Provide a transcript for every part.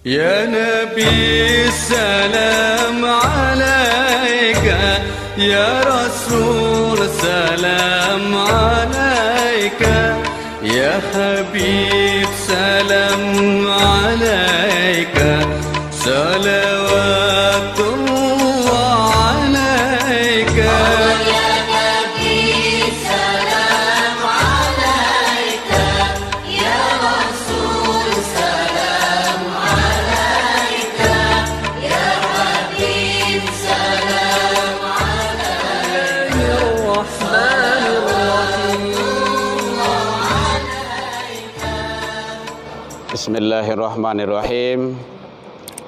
يا نبي السلام عليك، يا رسول سلام عليك، يا حبيب سلام عليك، صلوات الله عليك. Bismillahirrahmanirrahim.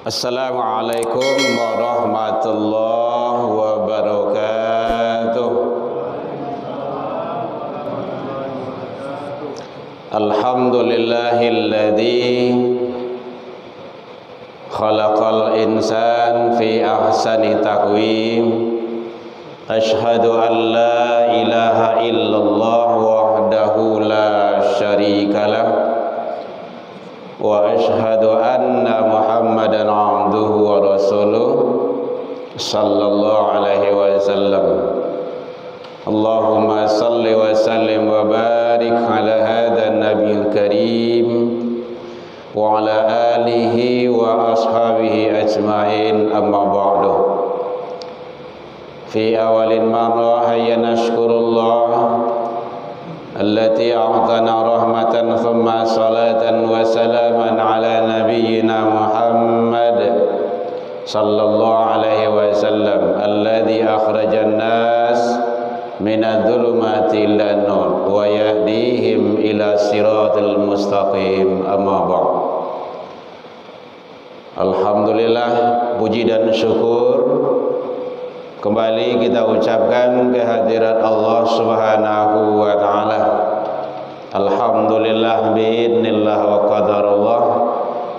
Assalamualaikum warahmatullahi wabarakatuh. Alhamdulillahilladzi khalaqal insan fi ahsani taqwim. Ashhadu an la ilaha illallah wahdahu la syarikalah, wa ashhadu anna Muhammadan abduhu wa rasuluh sallallahu alaihi wasallam. Allahumma salli wa sallim wa barik ala hadha nabiyil karim wa ala alihi wa ashabihi ajma'in, amma ba'du. Fi awalin marrah hayya nashkurullah allati a'tana rahmatan thumma salatan wa salaman ala nabiyyina Muhammad sallallahu alaihi wasallam alladhi akhrajan nas minadh-dhulumati ilan nur wa yahdihim ila siratal mustaqim, amma ba'd. Alhamdulillah, puji dan syukur kembali kita ucapkan kehadirat Allah Subhanahu wa taala. Alhamdulillah biidznillah wa qadarullah,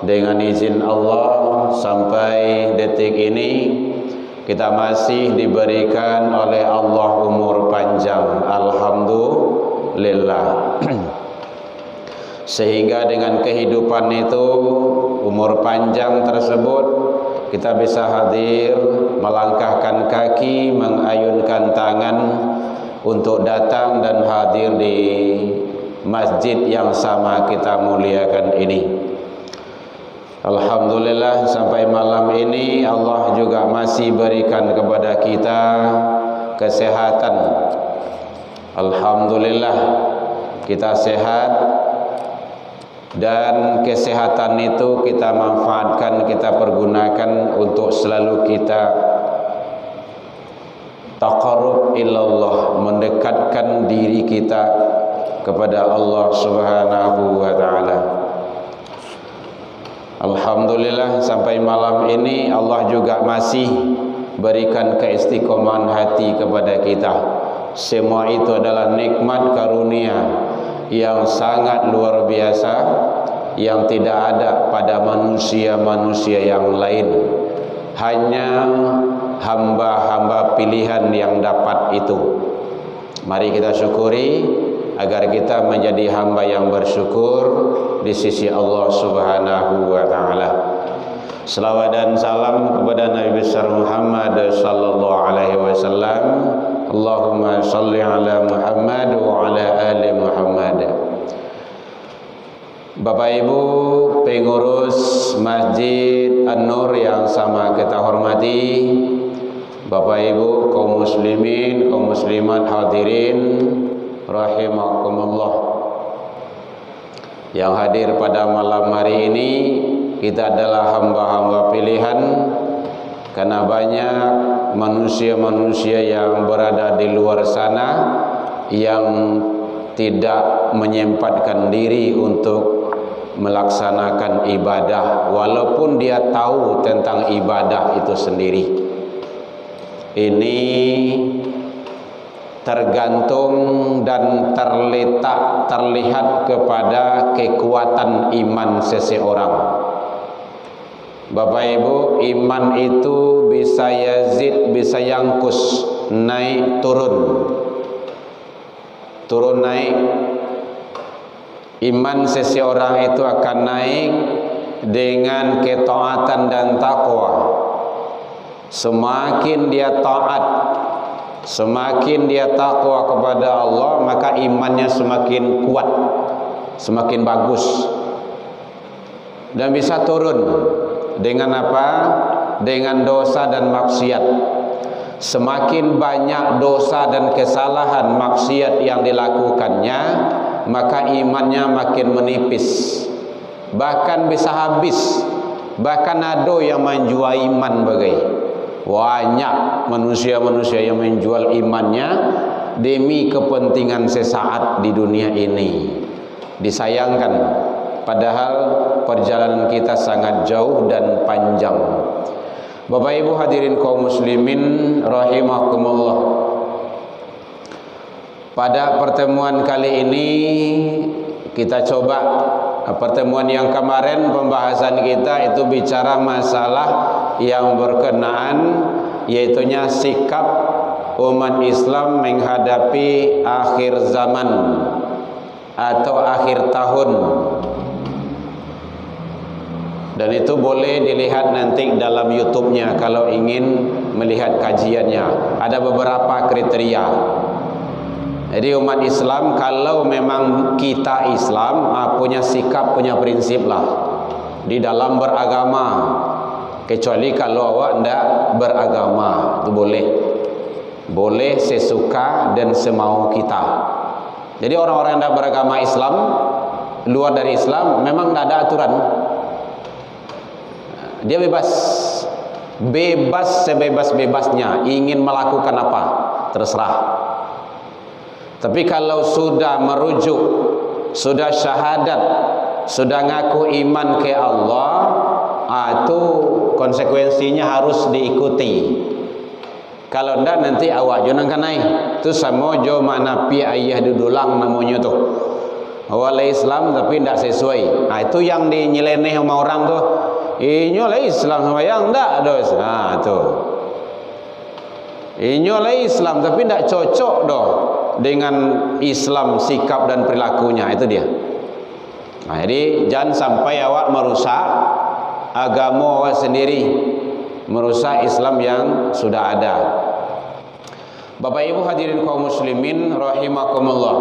dengan izin Allah sampai detik ini kita masih diberikan oleh Allah umur panjang, alhamdulillah. Sehingga dengan kehidupan itu, umur panjang tersebut, kita bisa hadir, melangkahkan kaki, mengayunkan tangan untuk datang dan hadir di masjid yang sama kita muliakan ini. Alhamdulillah, sampai malam ini Allah juga masih berikan kepada kita kesehatan. Alhamdulillah, kita sehat, dan kesehatan itu kita manfaatkan, kita pergunakan untuk selalu kita taqarrub ilallah, mendekatkan diri kita kepada Allah Subhanahu wa taala. Alhamdulillah, sampai malam ini Allah juga masih berikan keistiqomahan hati kepada kita. Semua itu adalah nikmat karunia yang sangat luar biasa, yang tidak ada pada manusia-manusia yang lain. Hanya hamba-hamba pilihan yang dapat itu. Mari kita syukuri agar kita menjadi hamba yang bersyukur di sisi Allah Subhanahu wa taala. Selawat dan salam kepada Nabi besar Muhammad sallallahu alaihi wasallam. Allahumma salli ala Muhammad wa ala ali Muhammad. Bapak Ibu pengurus Masjid An-Nur yang sama kita hormati, Bapak Ibu kaum muslimin, kaum muslimat hadirin rahimakumullah. Yang hadir pada malam hari ini, kita adalah hamba-hamba pilihan, karena banyak manusia-manusia yang berada di luar sana yang tidak menyempatkan diri untuk melaksanakan ibadah, walaupun dia tahu tentang ibadah itu sendiri. Ini tergantung dan terlihat kepada kekuatan iman seseorang. Bapak Ibu, iman itu bisa yazid, bisa yangkus, naik turun, turun naik. Iman seseorang itu akan naik dengan ketaatan dan takwa. Semakin dia taat, semakin dia takwa kepada Allah, maka imannya semakin kuat, semakin bagus, dan bisa turun dengan apa? Dengan dosa dan maksiat. Semakin banyak dosa dan kesalahan maksiat yang dilakukannya, maka imannya makin menipis, bahkan bisa habis. Bahkan ada yang menjual iman bagai. Banyak manusia-manusia yang menjual imannya demi kepentingan sesaat di dunia ini. Disayangkan, padahal perjalanan kita sangat jauh dan panjang. Bapak Ibu hadirin kaum muslimin rahimakumullah. Pada pertemuan kali ini kita coba, pertemuan yang kemarin pembahasan kita itu bicara masalah yang berkenaan, yaitunya sikap umat Islam menghadapi akhir zaman atau akhir tahun. Dan itu boleh dilihat nanti dalam YouTube-nya kalau ingin melihat kajiannya. Ada beberapa kriteria. Jadi umat Islam, kalau memang kita Islam, punya sikap, punya prinsip lah di dalam beragama. Kecuali kalau awak tidak beragama, itu boleh. Boleh sesuka dan semau kita. Jadi orang-orang yang tidak beragama Islam, luar dari Islam, memang tidak ada aturan. Dia bebas, bebas sebebas-bebasnya, ingin melakukan apa, terserah. Tapi kalau sudah merujuk, sudah syahadat, sudah ngaku iman ke Allah, itu konsekuensinya harus diikuti. Kalau tidak nanti awak jangan kanai. Itu sama jo mana pi ayah dudulang namanya tu. Awak Islam tapi tidak sesuai. Itu yang dinyeleneh sama orang tu. Inyo lah Islam sama yang enggak dos. Tu. Inyo lah Islam tapi tidak cocok doh dengan Islam sikap dan perilakunya, itu dia. Jadi jangan sampai awak merusak agama awak sendiri, merusak Islam yang sudah ada. Bapak Ibu hadirin kaum muslimin rahimakumullah.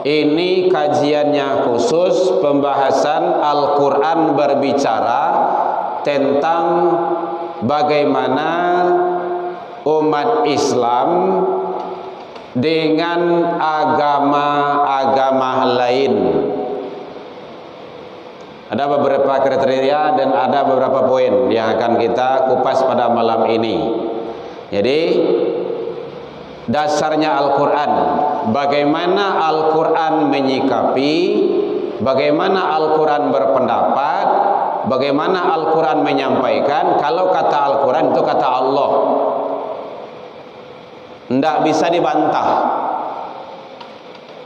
Ini kajiannya khusus pembahasan Al-Quran berbicara tentang bagaimana umat Islam dengan agama-agama lain. Ada beberapa kriteria dan ada beberapa poin yang akan kita kupas pada malam ini. Jadi dasarnya Al-Quran, bagaimana Al-Quran menyikapi, bagaimana Al-Quran berpendapat, bagaimana Al-Quran menyampaikan. Kalau kata Al-Quran itu kata Allah, tidak bisa dibantah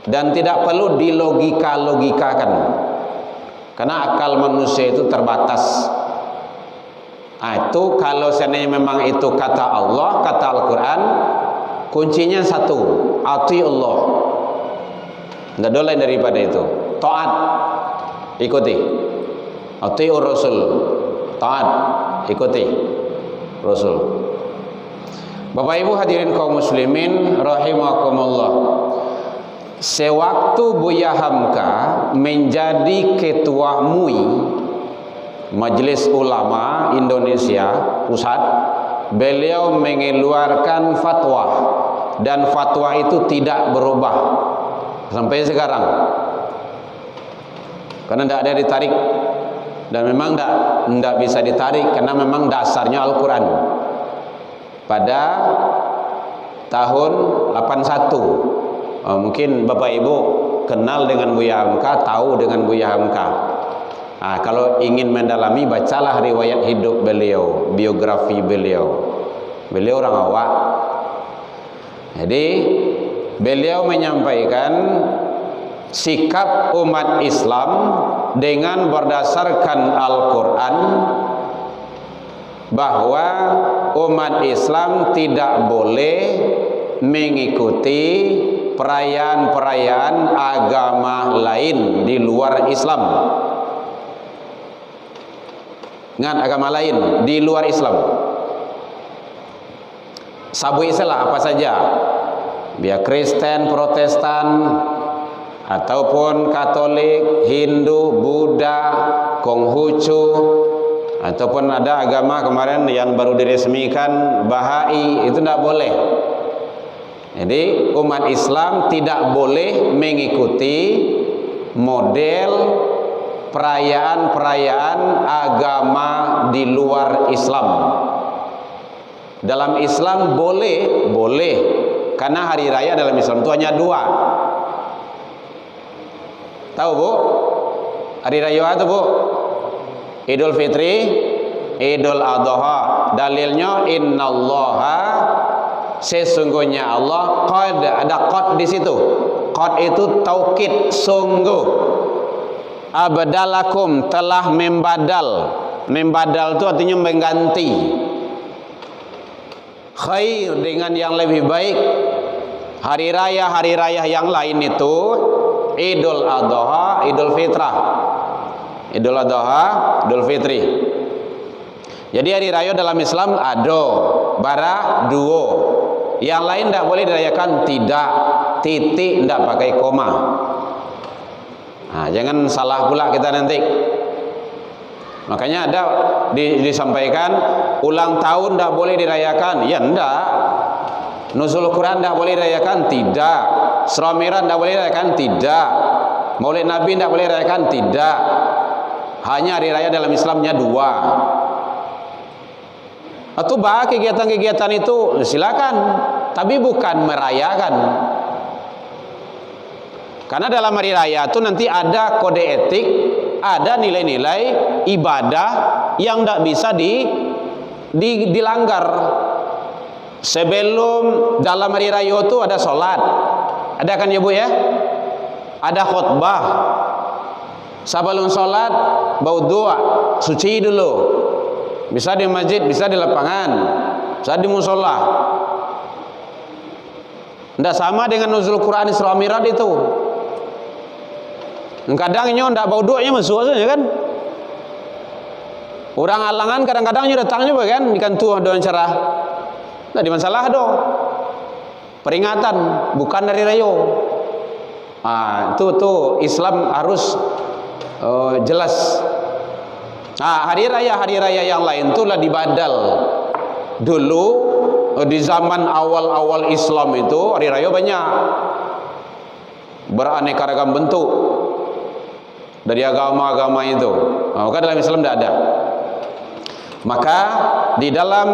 dan tidak perlu dilogika-logikakan, karena akal manusia itu terbatas. Itu kalau seandainya memang itu kata Allah, kata Al-Quran, kuncinya satu, atiullah. Tidak ada lain daripada itu. Taat, ikuti. Atiur Rasul, taat, ikuti Rasul. Bapak Ibu hadirin kaum muslimin rahimakumullah. Sewaktu Buya Hamka menjadi ketua MUI, Majelis Ulama Indonesia Pusat, beliau mengeluarkan fatwa, dan fatwa itu tidak berubah sampai sekarang, karena tidak ada ditarik, dan memang tidak bisa ditarik karena memang dasarnya Al-Quran. Pada tahun 81, mungkin Bapak Ibu kenal dengan Buya Hamka, tahu dengan Buya Hamka. Kalau ingin mendalami, bacalah riwayat hidup beliau, biografi beliau. Beliau orang awak. Jadi beliau menyampaikan sikap umat Islam dengan berdasarkan Al-Quran, bahwa umat Islam tidak boleh mengikuti perayaan-perayaan agama lain di luar Islam. ngan agama lain di luar Islam. Sabui salah apa saja, biar Kristen, Protestan, ataupun Katolik, Hindu, Buddha, Konghucu, ataupun ada agama kemarin yang baru diresmikan Bahai, itu tidak boleh. Jadi umat Islam tidak boleh mengikuti model perayaan-perayaan agama di luar Islam. Dalam Islam boleh, karena hari raya dalam Islam itu hanya 2. Tahu Bu? Hari raya itu Bu? Idul Fitri, Idul Adha. Dalilnya innallaha, sesungguhnya Allah, qad, ada qad di situ. Qad itu taukid, sungguh. Abdalakum, telah membadal. Membadal itu artinya mengganti. Khair, dengan yang lebih baik. Hari raya yang lain itu Idul Adha, Idul Fitrah. Idul Adha, Idul Fitri. Jadi hari raya dalam Islam ada bara 2. Yang lain tidak boleh dirayakan, tidak. Titik, tidak pakai koma. Nah, jangan salah pula kita nanti. Makanya ada disampaikan ulang tahun tidak boleh dirayakan. Ya tidak. Nuzul Quran tidak boleh dirayakan. Tidak. Seramiran tidak boleh dirayakan. Tidak. Maulid Nabi tidak boleh dirayakan. Tidak. Hanya hari raya dalam Islamnya 2. Atau bah kegiatan-kegiatan itu silakan, tapi bukan merayakan. Karena dalam hari raya itu nanti ada kode etik, ada nilai-nilai ibadah yang tidak bisa dilanggar. Sebelum dalam hari raya itu ada sholat, ada kan ya Bu ya? Ada khutbah. Sebelum sholat bau doa, suci dulu. Bisa di masjid, bisa di lapangan, bisa di musola. Tidak sama dengan nuzul Quran Isra Mi'raj itu. Kadang nyo ndak bau doanya masuk saja kan. Orang alangan kadang-kadang nyo datang juga kan ikan tuah doan cerah. Nah di masalah do. Peringatan bukan dari rayo. Ah itu Islam harus jelas. Nah, hari raya yang lain itulah dibadal. Dulu di zaman awal-awal Islam itu hari raya banyak, beraneka ragam bentuk dari agama-agama itu. Maka dalam Islam tidak ada. Maka di dalam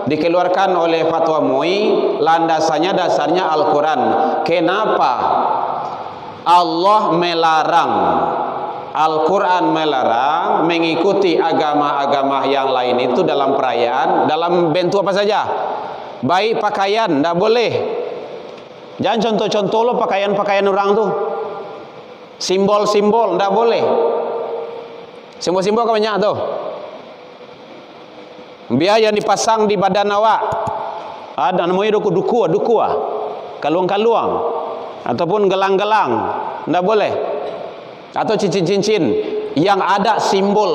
dikeluarkan oleh fatwa MUI, dasarnya Al-Quran. Kenapa Allah melarang? Al-Quran melarang mengikuti agama-agama yang lain itu dalam perayaan, dalam bentuk apa saja. Baik pakaian, tidak boleh. Jangan contoh-contoh lo pakaian-pakaian orang tuh. Simbol-simbol, tidak boleh. Simbol-simbol banyak tuh. Biar yang dipasang di badan awak. Ada namanya dukua, kaluang-kaluang, ataupun gelang-gelang, tidak boleh. Atau cincin-cincin yang ada simbol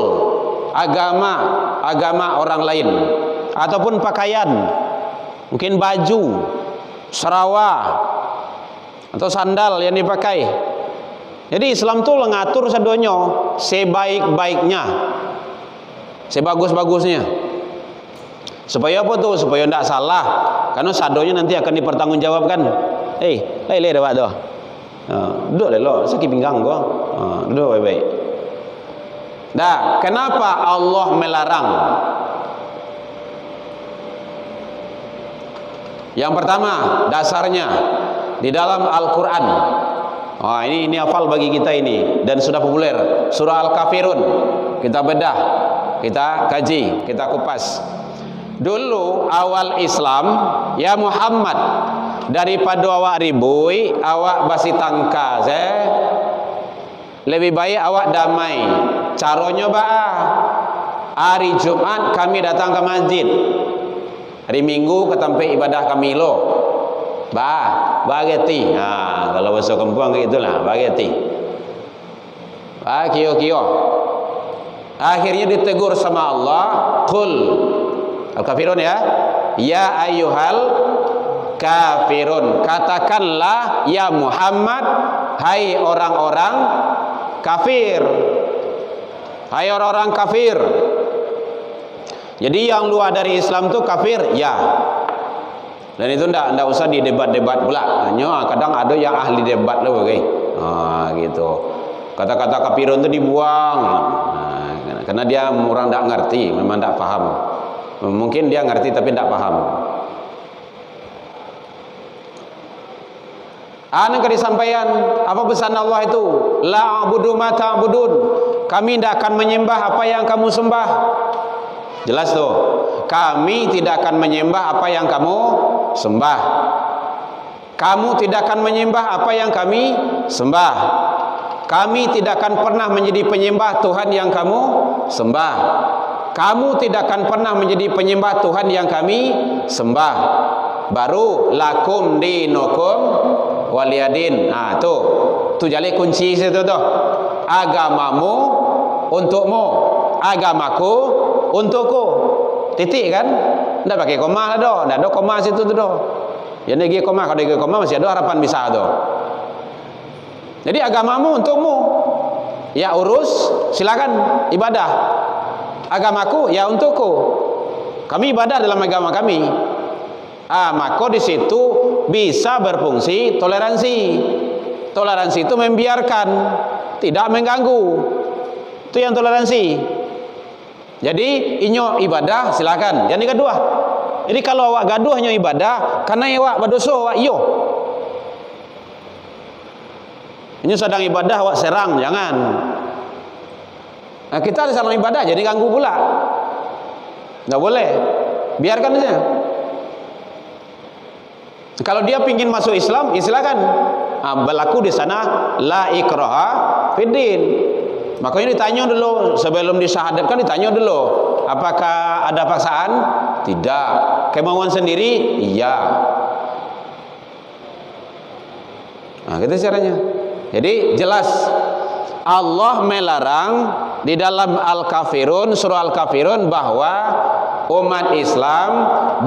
agama orang lain, ataupun pakaian, mungkin baju, sarawak, atau sandal yang dipakai. Jadi Islam tuh mengatur sadonyo sebaik-baiknya, sebagus-bagusnya. Supaya apa tuh? Supaya tidak salah. Karena sadonyo nanti akan dipertanggungjawabkan. Lele dah doh. Duduk deh lo, sakit pinggang gua. Duduk baik-baik. Dah, kenapa Allah melarang? Yang pertama, dasarnya di dalam Al-Quran. Ini hafal bagi kita ini dan sudah populer. Surah Al-Kafirun. Kita bedah, kita kaji, kita kupas. Dulu awal Islam, ya Muhammad, daripada awak ribui, awak basi tangka, lebih baik awak damai. Caranya hari Jumat kami datang ke masjid, hari Minggu ke tempat ibadah kami lo. Bageti. Kalau bahasa kampung kayak itulah, bageti. Kio. Akhirnya ditegur sama Allah, qul al-kafirun ya, ya ayyuhal kafirun, katakanlah ya Muhammad, hai orang-orang kafir, hai orang-orang kafir. Jadi yang luar dari Islam itu kafir, ya. Dan itu ndak usah di debat-debat pula. Hanya kadang ada yang ahli debat loh, okay? Gitu. Kata-kata kafirun itu dibuang. Karena dia orang ndak ngerti, memang ndak paham. Mungkin dia ngerti tapi ndak paham. Yang disampaikan apa pesan Allah itu? La a'budu ma ta'budun. Kami tidak akan menyembah apa yang kamu sembah. Jelas tuh. Kami tidak akan menyembah apa yang kamu sembah. Kamu tidak akan menyembah apa yang kami sembah. Kami tidak akan pernah menjadi penyembah Tuhan yang kamu sembah. Kamu tidak akan pernah menjadi penyembah Tuhan yang kami sembah. Baru lakum dinukum waliyadin. Tuh jadi kunci situ tuh. Agamamu untukmu, agamaku untukku. Titik kan? Ndak pakai koma lah doh. Ndak ada koma situ tuh doh. Ya negi koma, kalau negi koma masih ada harapan bisa doh. Jadi agamamu untukmu, ya urus, silakan ibadah. Agamaku ya untukku. Kami ibadah dalam agama kami. Maka di situ bisa berfungsi toleransi. Toleransi itu membiarkan, tidak mengganggu. Itu yang toleransi. Jadi inyo ibadah silakan. Yang kedua, jadi kalau awak gaduh hanya ibadah, karena awak berdosa awak iyo. Ini sedang ibadah awak serang, jangan. Nah, kita sedang ibadah jadi ganggu pula. Enggak boleh. Biarkan saja. Kalau dia pingin masuk Islam, ya silakan. Berlaku di sana la ikraha fiddin. Makanya ditanya dulu sebelum disyahadatkan, ditanya dulu, apakah ada paksaan? Tidak. Kemauan sendiri? Iya. Nah, gitu caranya. Jadi jelas Allah melarang di dalam Al-Kafirun, surah Al-Kafirun, bahwa umat Islam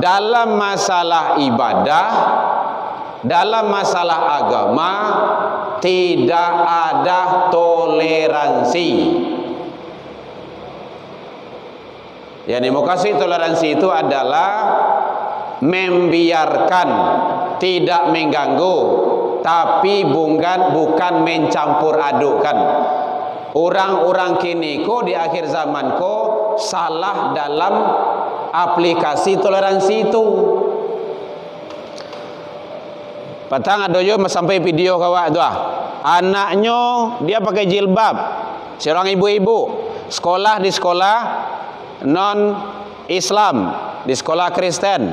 dalam masalah ibadah, dalam masalah agama tidak ada toleransi. Yang demokrasi toleransi itu adalah membiarkan, tidak mengganggu, tapi bukan mencampur adukkan. Orang-orang kini di akhir zaman salah dalam aplikasi toleransi itu. Patang ada yo sampai video kawak tu anaknya dia pakai jilbab, seorang ibu-ibu sekolah di sekolah non Islam, di sekolah Kristen.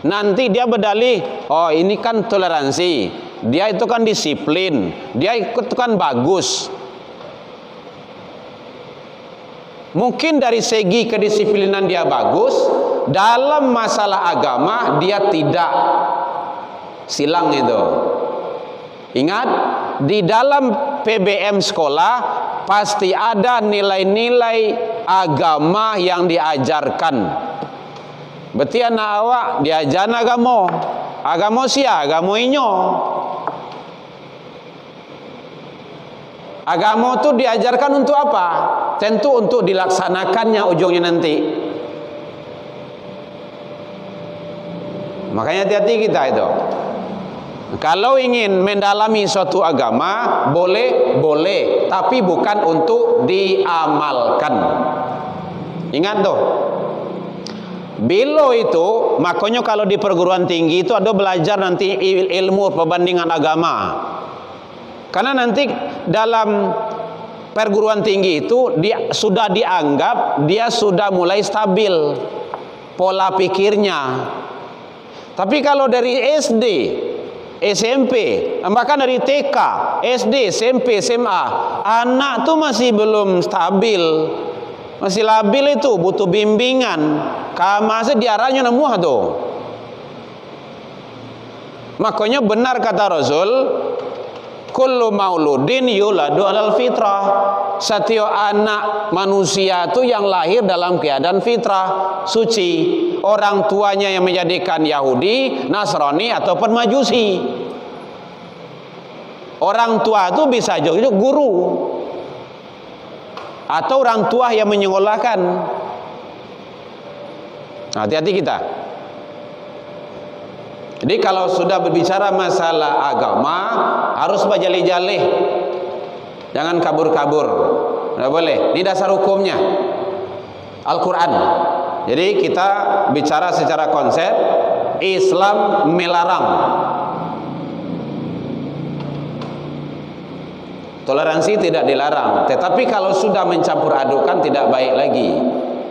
Nanti dia berdalih, oh ini kan toleransi, dia itu kan disiplin, dia ikut kan bagus. Mungkin dari segi kedisiplinan dia bagus, dalam masalah agama dia tidak. Silang itu. Ingat, di dalam PBM sekolah pasti ada nilai-nilai agama yang diajarkan. Berarti anak awak diajar agama. Agama sia, agama inyo. Agama itu diajarkan untuk apa? Tentu untuk dilaksanakannya ujungnya nanti. Makanya hati-hati kita itu. Kalau ingin mendalami suatu agama, boleh, tapi bukan untuk diamalkan. Ingat tuh. Bilo itu, makanya kalau di perguruan tinggi itu ada belajar nanti ilmu perbandingan agama. Karena nanti dalam perguruan tinggi itu dia sudah dianggap dia sudah mulai stabil pola pikirnya. Tapi kalau dari SD, SMP, bahkan dari TK, SD, SMP, SMA, anak tuh masih belum stabil, masih labil, itu butuh bimbingan. Kamase diarahnya namuah tuh. Makanya benar kata Rasul, kullu mauludin yuladu alal fitrah. Setiap anak manusia itu yang lahir dalam keadaan fitrah, suci. Orang tuanya yang menjadikan Yahudi, Nasrani ataupun Majusi. Orang tua itu bisa juga guru atau orang tua yang menyekolahkan. Hati-hati kita. Jadi kalau sudah berbicara masalah agama harus berjalih-jalih, jangan kabur-kabur. Tidak boleh. Ini dasar hukumnya Al-Quran. Jadi kita bicara secara konsep, Islam melarang. Toleransi tidak dilarang, tetapi kalau sudah mencampur adukan tidak baik lagi,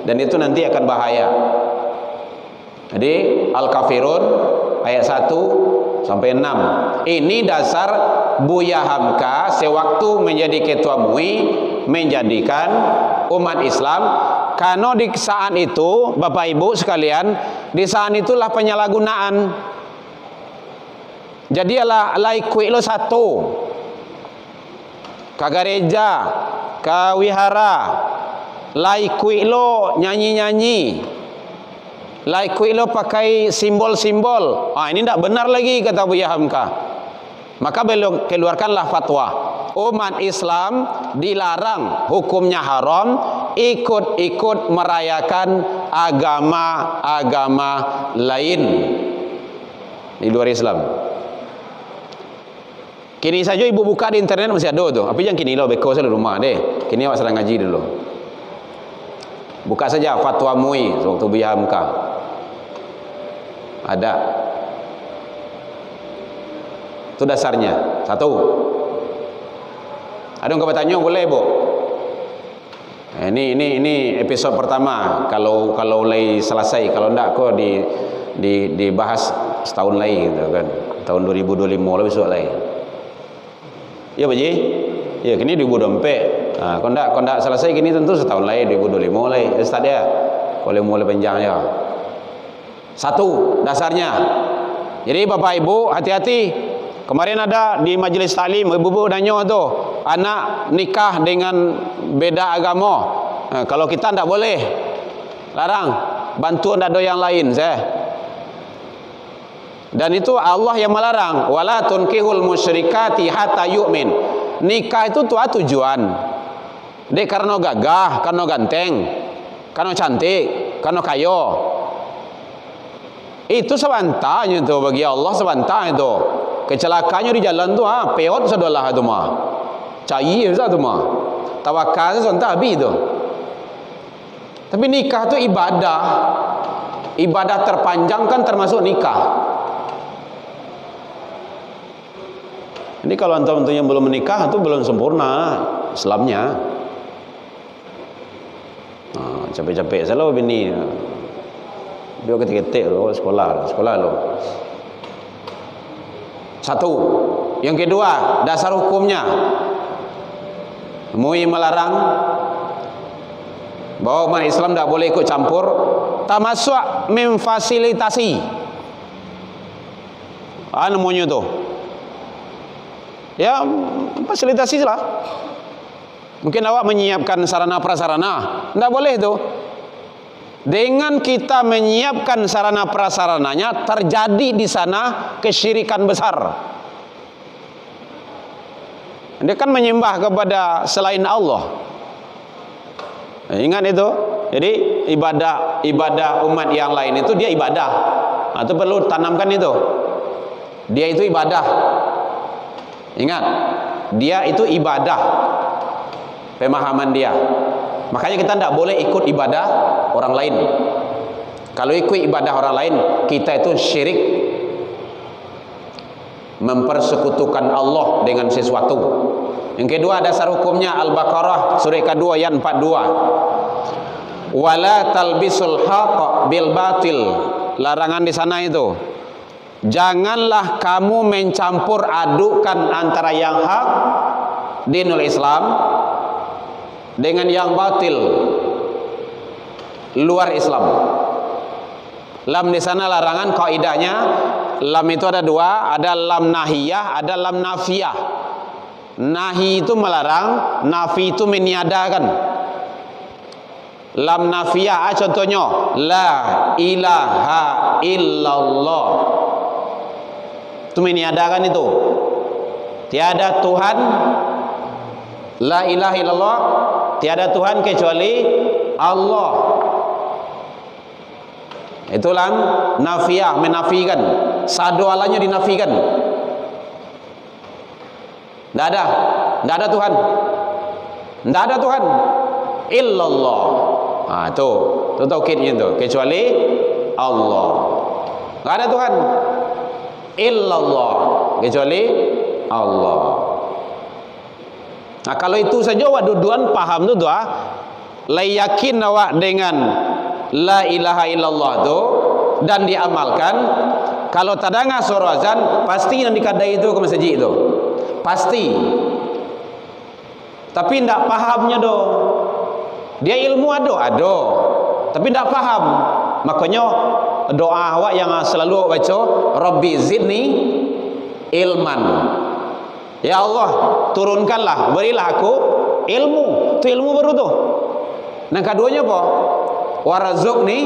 dan itu nanti akan bahaya. Jadi Al-Kafirun ayat 1 sampai 6. Ini dasar Buya Hamka sewaktu menjadi ketua MUI menjadikan umat Islam. Karena di saat itu Bapak Ibu sekalian, di saat itulah penyalahgunaan. Jadi laikui lo satu ke gereja, ke wihara, laikui lo nyanyi-nyanyi, laikui lo pakai simbol-simbol. Ini tidak benar lagi kata Buya Hamka. Maka beliau keluarkanlah fatwa, umat Islam dilarang, hukumnya haram ikut-ikut merayakan agama-agama lain di luar Islam. Kini saja ibu buka di internet masih ada tuh. Apa yang kini lo beko saya di rumah deh. Kini awak sedang ngaji dulu. Buka saja fatwa MUI waktu Buya Hamka. Ada. Itu dasarnya. Satu. Ada yang kau bertanya boleh, Bu? Ini episode pertama. Kalau lagi selesai, kalau enggak kok dibahas setahun lagi gitu kan. Tahun 2025 lah besok lagi. Ya Pak Ji? Ya kini 2024. Kalau enggak selesai kini tentu setahun lagi 2025 lagi. Start dia. Kalau mulai panjang ya. Satu dasarnya. Jadi Bapak Ibu hati-hati. Kemarin ada di majelis taklim ibu-ibu nanya tu, anak nikah dengan beda agama. Kalau kita tidak boleh, larang. Bantu tidak ada yang lain, saya. Dan itu Allah yang melarang. Wala tunkihul musyrikati hatta yu'min. Nikah itu tujuan. Dek karena gagah, karena ganteng, karena cantik, karena kaya. Itu sebantahnya itu bagi Allah, sebantah itu. Kecelakaannya di jalan tu peot sadolah itu mah. Cair satu mah. Tawakal sebentar habis itu. Tapi nikah tu ibadah. Ibadah terpanjang kan termasuk nikah. Ini kalau antum yang belum menikah itu belum sempurna Islamnya. Capek-capek selalu bini. Dia ketik-ketik lo sekolah lo. Satu. Yang kedua, dasar hukumnya MUI melarang bahwa umat Islam tidak boleh ikut campur, termasuk memfasilitasi. Namanya tu. Ya, fasilitasi lah. Mungkin awak menyiapkan sarana prasarana, tidak boleh tu. Dengan kita menyiapkan sarana prasarananya, terjadi di sana kesyirikan besar. Dia kan menyembah kepada selain Allah. Ingat itu. Jadi ibadah umat yang lain itu dia ibadah. Itu perlu tanamkan itu. Dia itu ibadah. Ingat, dia itu ibadah. Pemahaman dia. Makanya kita tidak boleh ikut ibadah orang lain. Kalau ikut ibadah orang lain, kita itu syirik, mempersekutukan Allah dengan sesuatu. Yang kedua dasar hukumnya Al-Baqarah surah kedua ayat 42. Wala talbisul haqq bil batil. Larangan di sana itu. Janganlah kamu mencampur adukan antara yang hak dinul Islam dengan yang batil luar Islam. Lam di sana larangan, kaidahnya lam itu ada dua, ada lam nahiyah, ada lam nafiyah. Nahi itu melarang, nafi itu meniadakan. Lam nafiyah contohnya la ilaha illallah. Itu meniadakan itu. Tiada Tuhan, la ilaha illallah, tiada Tuhan kecuali Allah. Itulah nafiyah, menafikan. Sadoalanya dinafikan. Tidak ada Tuhan. Tidak ada Tuhan. Illallah. Nah, itu taukidnya itu. Kecuali Allah. Tidak ada Tuhan. Illallah. Kecuali Allah. Nah, kalau itu saja awak duduan paham tu doa. Layakin awak dengan la ilaha illallah tu dan diamalkan. Kalau tadanga suara azan, pasti yang dikadai itu ke masjid itu. Pasti. Tapi tidak pahamnya do. Dia ilmu ada, tapi tidak paham. Makanya doa awak yang selalu baca, Rabbi zidni ilman. Ya Allah, turunkanlah, berilah aku ilmu. Itu ilmu baru tu. Yang keduanya apa? Warzuqni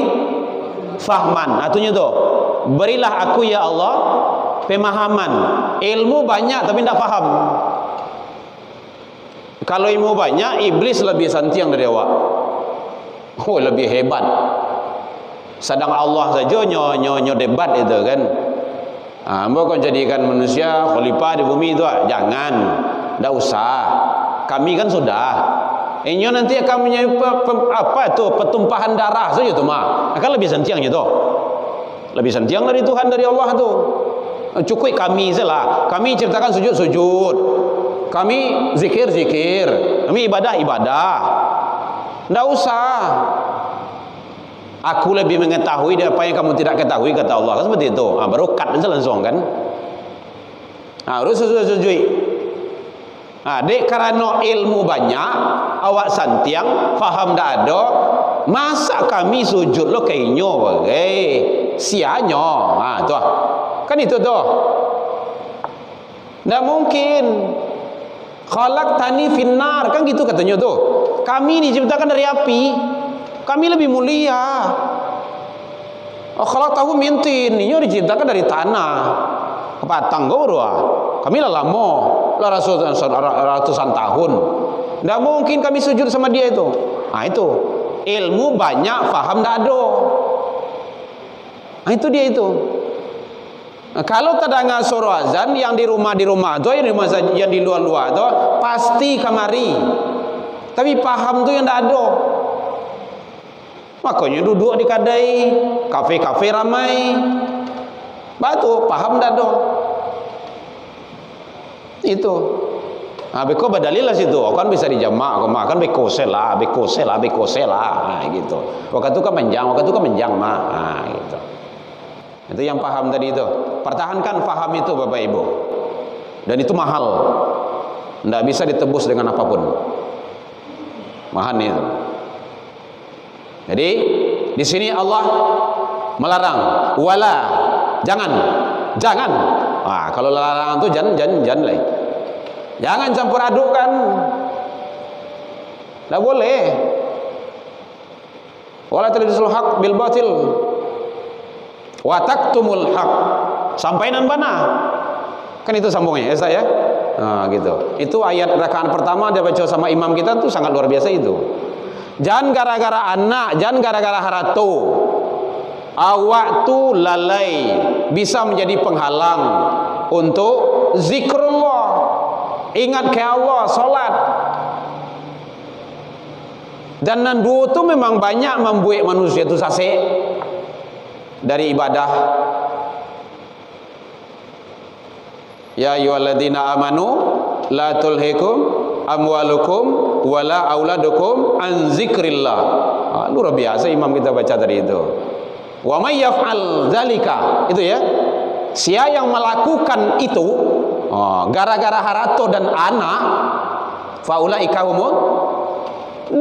fahman. Artinya tu, berilah aku ya Allah pemahaman. Ilmu banyak tapi tidak faham. Kalau ilmu banyak, iblis lebih santiang dari awak. Oh, lebih hebat. Sedang Allah saja nyo debat itu kan. Hamba kau jadikan manusia khalifah di bumi itu, jangan, tidak usah. Kami kan sudah. Inyo nanti akan punya apa tu pertumpahan darah saja tu mah. Akan lebih santiangnya tu. Lebih santiang dari Tuhan, dari Allah tu. Cukup kami saja. Kami ciptakan sujud. Kami zikir. Kami ibadah. Tidak usah. Aku lebih mengetahui dari apa yang kamu tidak ketahui, kata Allah. Kan seperti itu. Baru cut saja langsung kan. Harus sujud. Dek karena ilmu banyak, awak santiang, faham tak ada. Masa kami sujud lo kayaknya bagai sianya. Tu kan itu tu. Tidak mungkin. Khalaqtani finnar, kan gitu katanya tu. Kami diciptakan dari api. Kami lebih mulia. Khalaqtahu min tin, ini diciptakan dari tanah. Kepatang kau berdua. Kami lah lama, lah ratusan tahun. Tidak mungkin kami sujud sama dia itu. Itu ilmu banyak, faham tak ada. Itu dia itu. Kalau terdengar suara azan yang di rumah tu, yang di luar tu, pasti kamari. Tapi paham tu yang tak ada. Makanya duduk di kadai, kafe-kafe ramai. Batu paham tak ada. Itu. Beko badalil lah situ. Kan bisa dijamak, kan bekosel lah. Gitu. Waktu itu kan menjang mah. Gitu. Itu yang paham tadi itu. Pertahankan paham itu Bapak Ibu. Dan itu mahal. Tidak bisa ditebus dengan apapun. Mahal itu. Jadi di sini Allah melarang. Wala, jangan. Kalau larangan itu jangan lah. Jangan campur adukkan. Tidak boleh. Wala talbisul haq bil batil. Wa taktumul haq. Sampai nan bana. Kan itu sambungnya ya saya. Gitu. Itu ayat rakaat pertama dia baca sama imam kita tuh sangat luar biasa itu. Jangan gara-gara anak, jangan gara-gara haratu. Awak tu lalai bisa menjadi penghalang untuk zikrullah. Ingat ke Allah, solat. Dan nandu tu memang banyak membuat manusia tu sasek dari ibadah. Ya ayyuhalladzina amanu la tulhikum amwalukum wala auladukum an zikrillah. Luar biasa imam kita baca tadi itu. Wa may yaf'al dzalika, itu ya. Siapa yang melakukan itu gara-gara harato dan anak, faulaika humul,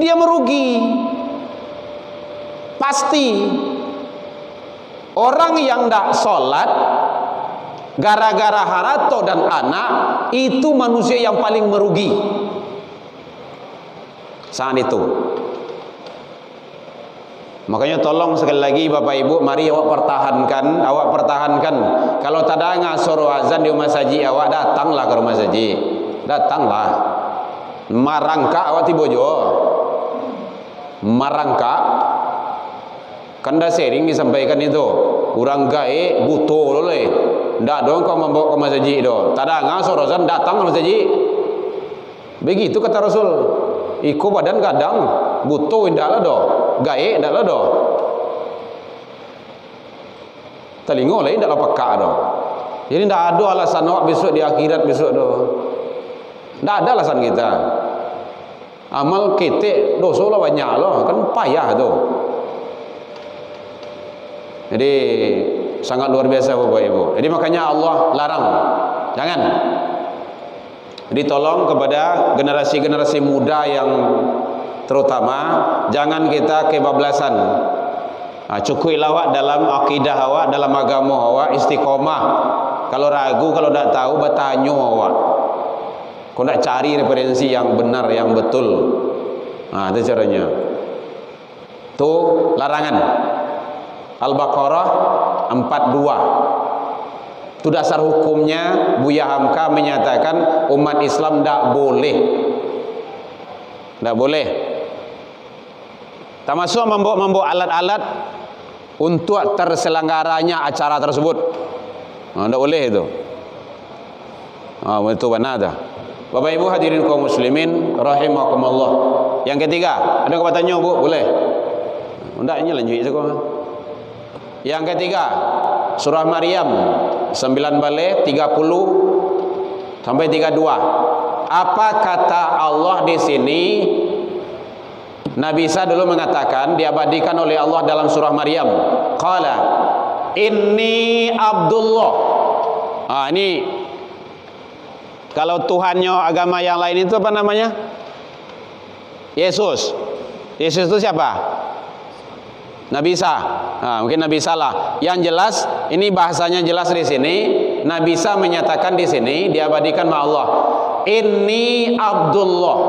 dia merugi. Pasti. Orang yang tidak sholat Gara-gara harta dan anak, itu manusia yang paling merugi. Saat itu. Makanya tolong sekali lagi Bapak Ibu, mari awak pertahankan. Kalau tak ada ngasor azan di rumah saji, awak datanglah ke rumah saji. Datanglah. Marangka awak tibojo. Marangka. Kan dah sering disampaikan itu. Orang gae butuh lho le. Ndak dong kau membawa ke masjid do. Tada ngasor azan datang ke masjid. Begitu kata Rasul. Iko badan kadang butuh ndak lah do. Gae ndak lah do. Telingo lain ndak lah peka do. Jadi ndak ada alasan awak besok di akhirat besok do. Ndak ada alasan kita. Amal kita dosa lah banyak loh, kan payah tu. Jadi sangat luar biasa Bapak Ibu. Jadi makanya Allah larang, jangan. Jadi tolong kepada generasi-generasi muda yang terutama, jangan kita kebablasan. Cukuplah awak dalam akidah awak, dalam agama awak, istiqomah. Kalau ragu, kalau tak tahu, bertanya awak. Kau nak cari referensi yang benar, yang betul. Itu caranya. Itu larangan. Al-Baqarah 42. Itu dasar hukumnya. Buya Hamka menyatakan umat Islam tidak boleh. Tidak boleh. Termasuk membawa alat-alat untuk terselenggaranya acara tersebut. Tidak boleh itu. Itu benar dah. Bapak Ibu hadirin kaum muslimin rahimakumullah. Yang ketiga, ada kau tanya Bu? Boleh? Tidak, ini lanjut saja. Yang ketiga, surah Maryam 9 balik 30 sampai 32. Apa kata Allah di sini? Nabi Isa dulu mengatakan, diabadikan oleh Allah dalam surah Maryam. Qala inni Abdullah. Ini kalau Tuhannya agama yang lain itu apa namanya? Yesus. Yesus itu siapa? Nabi Isa. Mungkin Nabi Isa lah. Yang jelas, ini bahasanya jelas di sini. Nabi Isa menyatakan di sini, diabadikan oleh Allah. Inni Abdullah.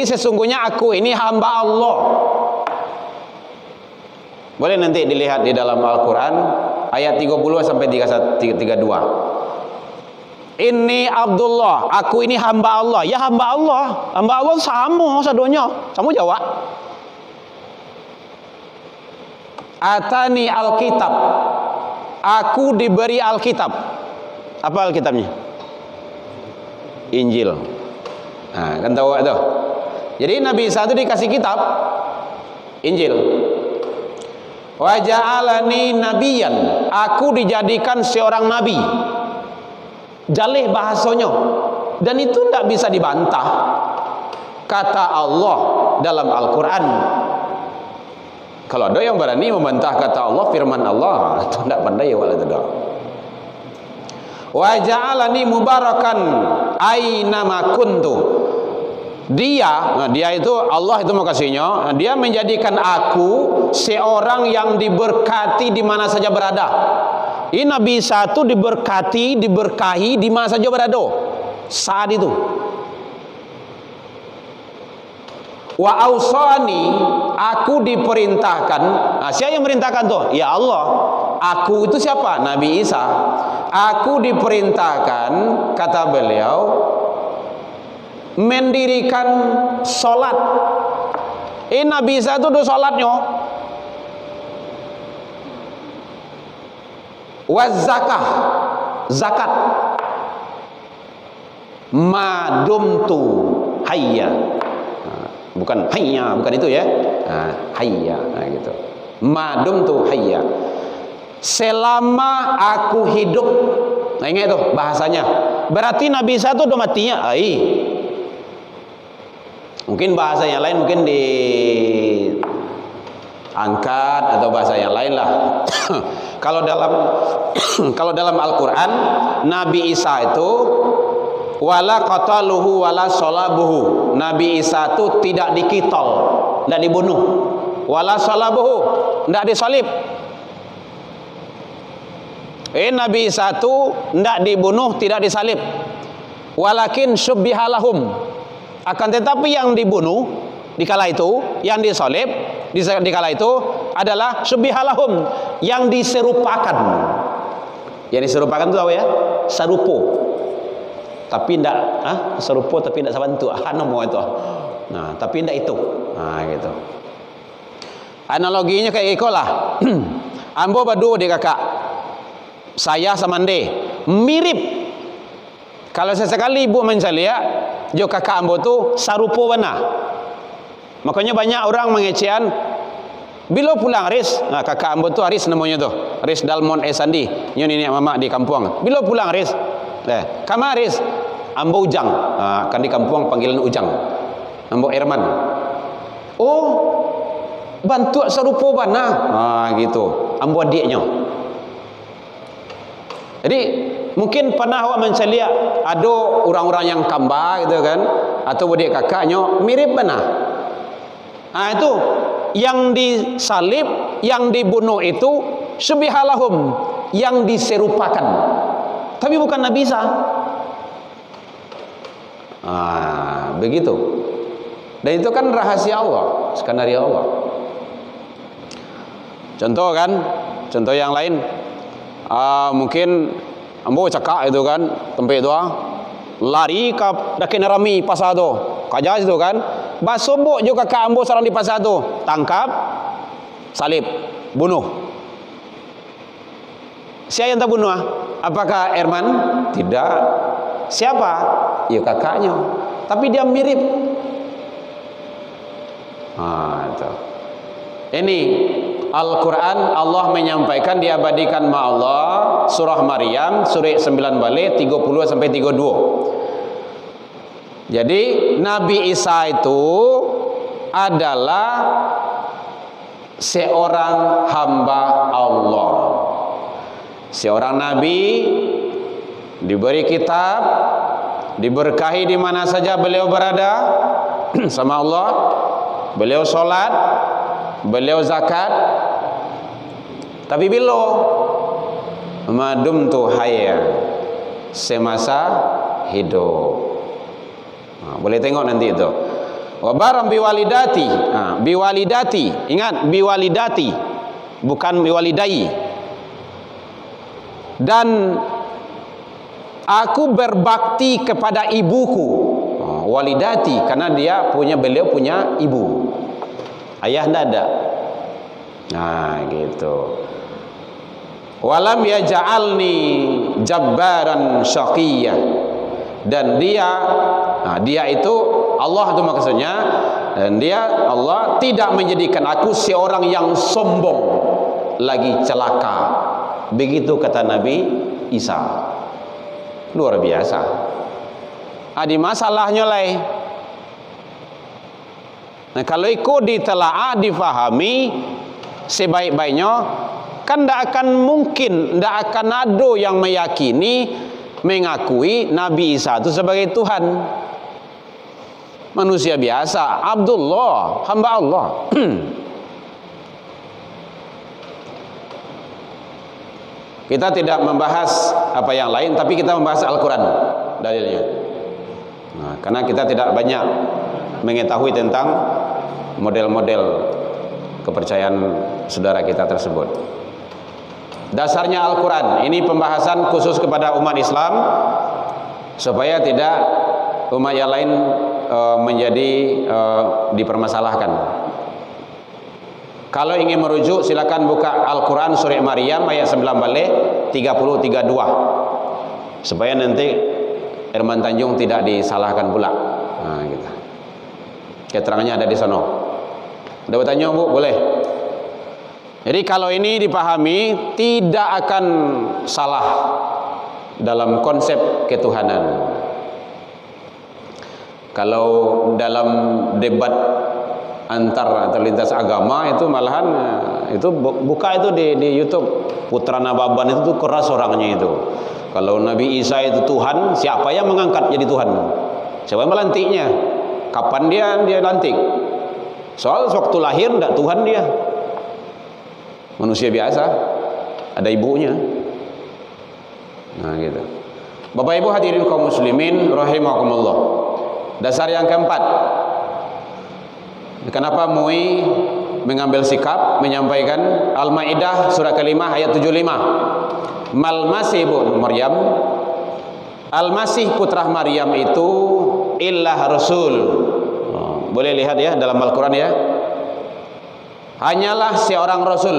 Sesungguhnya aku ini hamba Allah. Boleh nanti dilihat di dalam Al-Quran ayat 30 sampai 32. Inni Abdullah, aku ini hamba Allah. Ya hamba Allah. Hamba Allah sama sadonya. Sama jawab. Atani Alkitab. Aku diberi Alkitab. Apa Alkitabnya? Injil. Kan tahu itu. Jadi Nabi Isa itu dikasih kitab Injil. Wa ja'alani nabiyan. Aku dijadikan seorang nabi. Jalih bahasanya. Dan itu tidak bisa dibantah. Kata Allah dalam Al-Quran. Kalau ada yang berani membantah kata Allah, firman Allah, itu tidak pandai ya wala tidak. Wa ja'alani mubarakan aina ma kuntu. Dia itu Allah itu makasihnya, dia menjadikan aku seorang yang diberkati di mana saja berada. Ini Nabi Isa itu diberkati, diberkahi di mana saja berada. Saat itu. Wa ausani, aku diperintahkan. Siapa yang merintahkan tuh? Ya Allah. Aku itu siapa? Nabi Isa. Aku diperintahkan, kata beliau, mendirikan solat. Nabi Isa itu udah solatnya. Wa zakah, zakat. Madumtu hayya. Bukan hayya, bukan itu ya. Hayya, gitu. Madumtu hayya. Selama aku hidup. Ingat itu bahasanya. Berarti Nabi Isa itu udah matinya. Mungkin bahasa yang lain mungkin diangkat atau bahasa yang lain lah. Kalau dalam Al-Quran Nabi Isa itu wala qataluhu wala salabuhu. Nabi Isa itu tidak dikitol, tidak dibunuh. Wala salabuhu, tidak disalib. Nabi Isa itu tidak dibunuh, tidak disalib. Walakin syubbihalahum. Akan tetapi yang dibunuh di kala itu, yang disalib di kala itu adalah syubbihalahum, yang diserupakan. Yang diserupakan itu apa ya? Sarupo. Tapi tidak serupo tapi tidak sabantu. Namo itu. Nah, tapi tidak itu. Nah, gitu. Analoginya kayak ikolah. Ambo badu di kakak. Saya sama ande mirip. Kalau sesekali ibu mencalia, jo kakak ambo tu sarupo bana. Makanya banyak orang mengecehan. Bila pulang Aris, nah kakak ambo tu Aris namanya tu. Aris Dalmon Esandi, nyoni ni mama di kampung. Bila pulang Aris, kama Aris, ambo Ujang. Kan di kampung panggilan Ujang. Ambo Erman. Oh, bantu sarupo bana. Gitu. Ambo adiknya. Jadi mungkin pernah awak mencelia ada orang-orang yang kamba gitu kan, atau adik kakaknya mirip bana. Itu yang disalib, yang dibunuh itu syubbihalahum, yang diserupakan. Tapi bukan Nabi Isa. Begitu. Dan itu kan rahasia Allah, skenario Allah. Contoh kan, contoh yang lain, mungkin ambo cakak itu kan, tempat itu lari ke dakin rami pasar tu, kaja itu kan, basobok juga kakak ambo sarang di pasar tu, tangkap, salib, bunuh. Siapa yang terbunuh? Apakah Erman? Tidak. Siapa? Ya kakaknya. Tapi dia mirip. Itu. Ini Al-Quran Allah menyampaikan, diabadikan ma Allah, surah Maryam surah 9 balik 30 sampai 32. Jadi Nabi Isa itu adalah seorang hamba Allah, seorang nabi, diberi kitab, diberkahi di mana saja beliau berada sama Allah. Beliau sholat, beliau zakat. Tapi bila madum tu hayya, semasa hidup. Boleh tengok nanti itu. Wa baram biwalidati. Biwalidati. Ingat, biwalidati, bukan biwalidai. Dan aku berbakti kepada ibuku. Walidati, karena beliau punya ibu. Ayah tidak ada. Gitu. Walam yaj'alni jabbaran syaqiyya. Dan dia itu Allah itu maksudnya, dan Allah tidak menjadikan aku seorang yang sombong lagi celaka. Begitu kata Nabi Isa. Luar biasa. Di masalahnya lain. Nah, kalau ikut ditelaah, difahami sebaik-baiknya, kan tidak akan mungkin, tidak akan ada yang meyakini, mengakui Nabi Isa itu sebagai Tuhan. Manusia biasa, Abdullah, hamba Allah. Kita tidak membahas apa yang lain, tapi kita membahas Al-Quran dalilnya. Karena kita tidak banyak mengetahui tentang model-model kepercayaan saudara kita tersebut. Dasarnya Al-Quran. Ini pembahasan khusus kepada umat Islam, supaya tidak umat yang lain menjadi dipermasalahkan. Kalau ingin merujuk, silakan buka Al-Quran surah Maryam ayat 9 balik 30-32, supaya nanti Herman Tanjung tidak disalahkan pula. Gitu. Keterangannya ada di sana. Ada bertanya, Bu? Boleh. Jadi kalau ini dipahami, tidak akan salah dalam konsep ketuhanan. Kalau dalam debat antar atau lintas agama itu malahan itu buka itu di YouTube, Putra Nababan itu keras orangnya itu. Kalau Nabi Isa itu Tuhan, siapa yang mengangkat jadi Tuhan? Siapa yang melantiknya? Kapan dia lantik? Soal waktu lahir tidak Tuhan dia. Manusia biasa, ada ibunya. Nah gitu. Bapak Ibu hadirin kaum muslimin rahimakumullah. Dasar yang keempat. Kenapa MUI mengambil sikap menyampaikan Al-Maidah surah ke-5 ayat 75. Mal-Masih ibnu Maryam, Al-Masih putra Maryam itu illah rasul. Boleh lihat ya dalam Al-Quran ya. Hanyalah seorang rasul.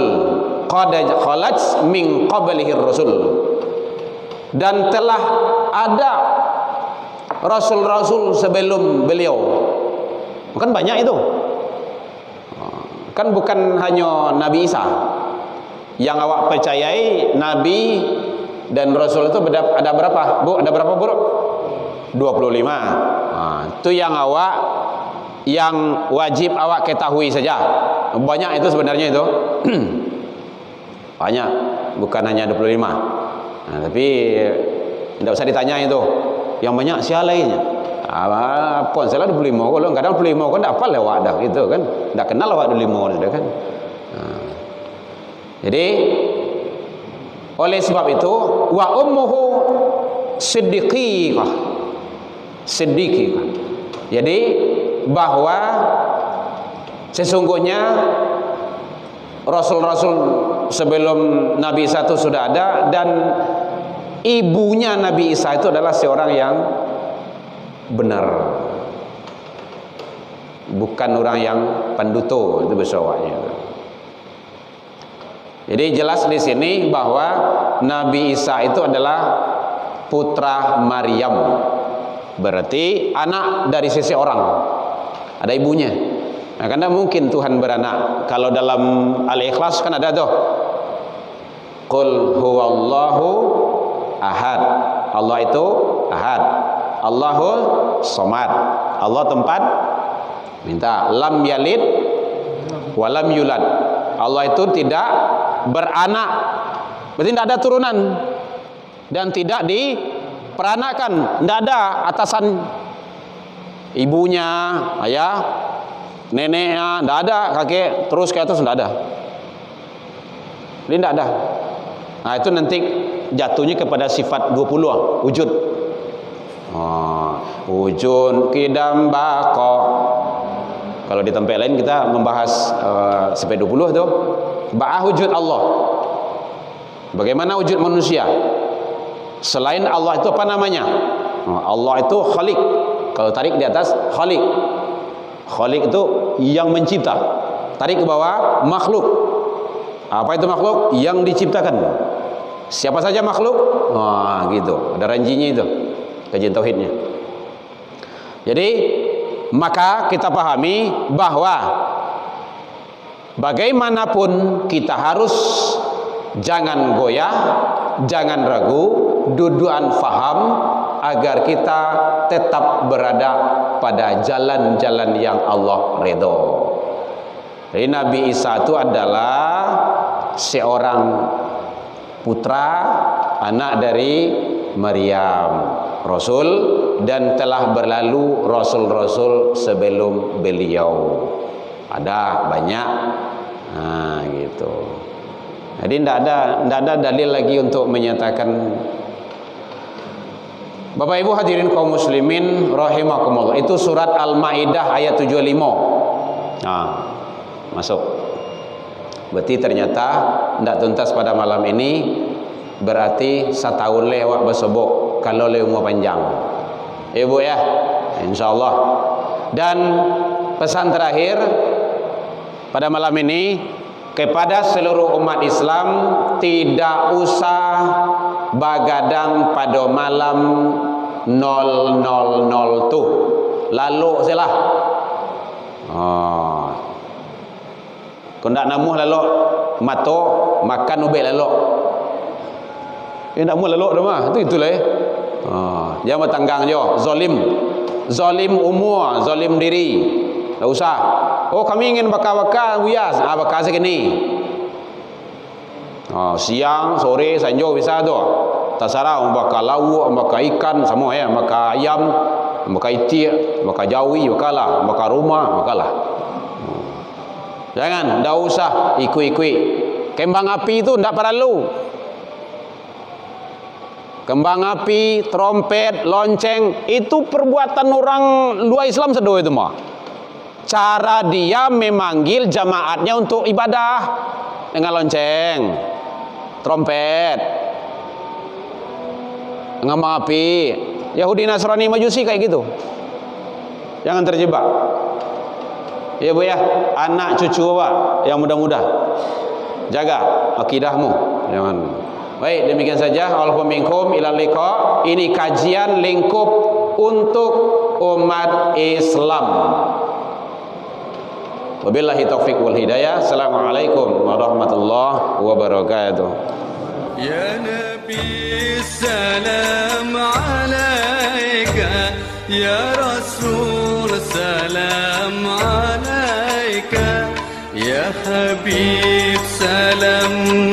Qad khalat min qablihi rasul. Dan telah ada rasul-rasul sebelum beliau. Kan banyak itu. Kan bukan hanya Nabi Isa. Yang awak percayai Nabi dan Rasul itu ada berapa? Bu, ada berapa, Bu? 25. Itu yang wajib awak ketahui saja. Banyak itu sebenarnya itu. Banyak, bukan hanya 25. Tapi tidak usah ditanya itu. Yang banyak siapa lainnya? Pon salah 25 kalau kadang 25 kan tak apa lewat dah gitu kan. Tak kenal awak 25 sudah kan. Jadi oleh sebab itu wa ummuhu siddiqah. Jadi bahwa sesungguhnya rasul-rasul sebelum Nabi Isa itu sudah ada, dan ibunya Nabi Isa itu adalah seorang yang benar, bukan orang yang penduto, itu besawanya. Jadi jelas di sini bahwa Nabi Isa itu adalah putra Maryam, berarti anak dari sisi orang, ada ibunya. Nah, karena mungkin Tuhan beranak. Kalau dalam Al-Ikhlas kan ada tuh, Qul huwallahu ahad. Allah itu ahad. Allahul somad. Allah tempat minta. Lam yalid walam yulad. Allah itu tidak beranak, berarti tidak ada turunan dan tidak diperanakan. Tidak ada atasan ibunya, ayah, neneknya, tidak ada, kakek terus ke atas, tidak ada. Ini tidak ada. Nah itu nanti jatuhnya kepada sifat 20 wujud. Wujud kidam bako. Kalau di tempat lain kita membahas sifat 20 itu ba'ah wujud Allah. Bagaimana wujud manusia? Selain Allah itu apa namanya? Allah itu Khaliq. Kalau tarik di atas Khaliq. Khaliq itu yang mencipta. Tarik ke bawah makhluk. Apa itu makhluk? Yang diciptakan. Siapa saja makhluk? Gitu. Ada ranjinya itu. Kajian tauhidnya. Jadi maka kita pahami bahwa bagaimanapun kita harus jangan goyah, jangan ragu, duduan faham agar kita tetap berada pada jalan-jalan yang Allah ridho. Jadi Nabi Isa itu adalah seorang putra anak dari Maryam, Rasul, dan telah berlalu rasul-rasul sebelum beliau. Ada banyak. Nah, gitu. Jadi tidak ada dalil lagi untuk menyatakan. Bapak Ibu hadirin kaum muslimin rahimakumullah. Itu surat Al-Maidah ayat 75. Masuk. Berarti ternyata tidak tuntas pada malam ini. Berarti setahun lewat bersobok kalau le umur panjang. Ibu ya, insyaallah. Dan pesan terakhir pada malam ini kepada seluruh umat Islam, tidak usah bagadang pada malam 000 tu. Lalu silah. Kau ndak namuh lalu mato makan ubek lalu. Nak mu lalu dah mah. Itulah ya. Jangan bertanggang jo, zalim umur, zalim diri. Tak usah. Oh kami ingin bakar-bakar bias, bakar segini. Siang, sore, sanjo bisa tu. Terserah bakar lauk, bakar ikan, semua ya, bakar ayam, bakar itik, bakar jawi, bakarlah, bakar rumah, bakarlah. Jangan, tak usah ikut-ikut. Kembang api itu tak perlu. Kembang api, trompet, lonceng, itu perbuatan orang luar Islam sedo itu mah. Cara dia memanggil jamaatnya untuk ibadah dengan lonceng, trompet, kembang api. Yahudi, Nasrani, Majusi kayak gitu. Jangan terjebak. Ya Bu ya, anak cucu Bapak yang muda-muda, jaga akidahmu, jangan. Baik, demikian saja. Allahu minkum ilal liqa. Ini kajian lingkup untuk umat Islam. Wabillahi taufiq wal hidayah. Assalamualaikum warahmatullahi wabarakatuh. Ya Nabi salam alaika, ya Rasul salam alaika, ya Habib salam